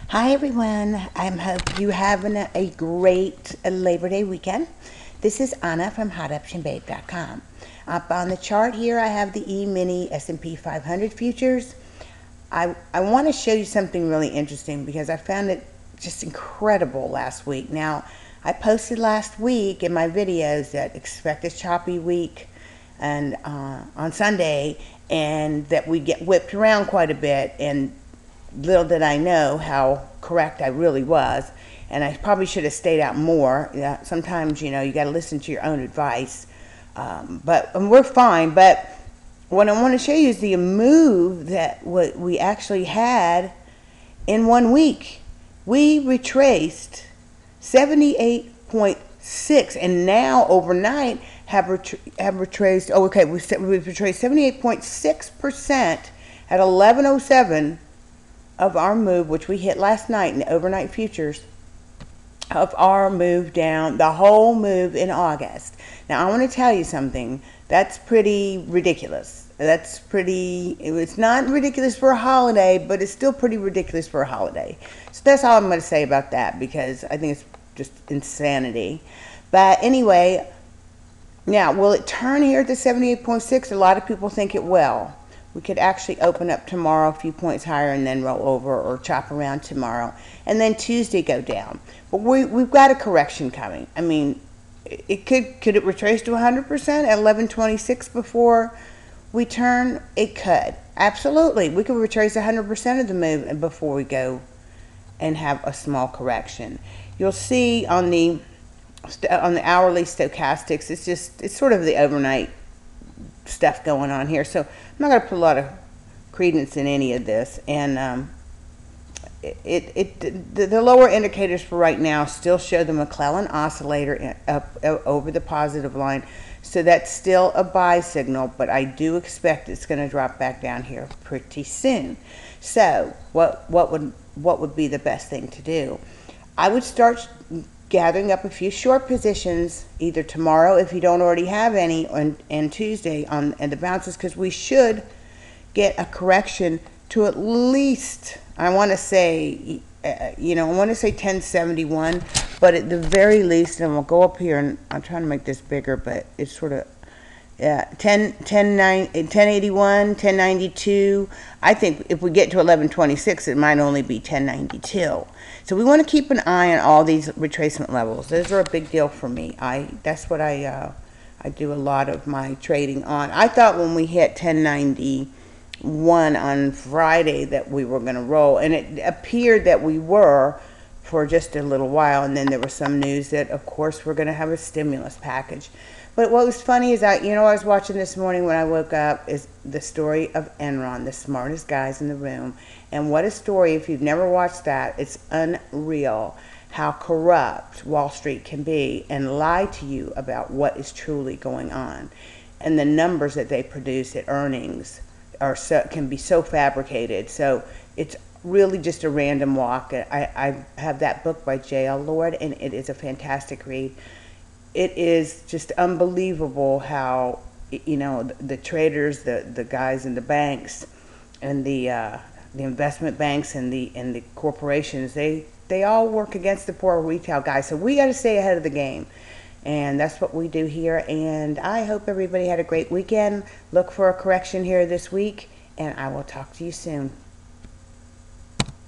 Hi everyone, I hope you having a great Labor Day weekend. This is Anna from HotOptionBabe.com. Up on the chart here I have the E-mini S&P 500 futures. I want to show you something really interesting because I found it just incredible last week. Now, I posted last week in my videos that expect a choppy week and on Sunday, and that we get whipped around quite a bit, and little did I know how correct I really was, and I probably should have stayed out more. Sometimes, you got to listen to your own advice, but we're fine. But what I want to show you is the move that what we actually had in 1 week. We retraced 78.6, and now overnight have retraced. Oh, okay, we've retraced 78.6% at 11:07 of our move, which we hit last night in the overnight futures, of our move down, the whole move in August. Now, I want to tell you something. That's pretty ridiculous. It's not ridiculous for a holiday, but it's still pretty ridiculous for a holiday. So that's all I'm going to say about that, because I think it's just insanity. But anyway, now, will it turn here at the 78.6? A lot of people think it will. We could actually open up tomorrow a few points higher and then roll over or chop around tomorrow. And then Tuesday go down. But we've got a correction coming. I mean, could it retrace to 100% at 11:26 before we turn? It could. Absolutely. We could retrace 100% of the move before we go and have a small correction. You'll see on the hourly stochastics, it's sort of the overnight stuff going on here, so I'm not going to put a lot of credence in any of this. And the lower indicators for right now still show the McClellan oscillator up over the positive line, so that's still a buy signal, but I do expect it's going to drop back down here pretty soon. So what would be the best thing to do? I would start gathering up a few short positions either tomorrow, if you don't already have any, and Tuesday on the bounces, because we should get a correction to at least, I want to say 1071, but at the very least, and we'll go up here, and I'm trying to make this bigger, but it's sort of 1081, 1092. I think if we get to 1126, it might only be 1092. So we want to keep an eye on all these retracement levels. Those are a big deal for me. That's what I do a lot of my trading on. I thought when we hit 1091 on Friday that we were going to roll, and it appeared that we were for just a little while, and then there was some news that, of course, we're going to have a stimulus package. But what was funny is I was watching this morning when I woke up, is the story of Enron, the smartest guys in the room. And what a story. If you've never watched that, it's unreal how corrupt Wall Street can be and lie to you about what is truly going on. And the numbers that they produce at earnings can be so fabricated. So it's really just a random walk. I have that book by J.L. Lord, and it is a fantastic read. It is just unbelievable how, the traders, the guys in the banks, and the investment banks and the corporations, they all work against the poor retail guys. So we got to stay ahead of the game, and that's what we do here. And I hope everybody had a great weekend. Look for a correction here this week, and I will talk to you soon.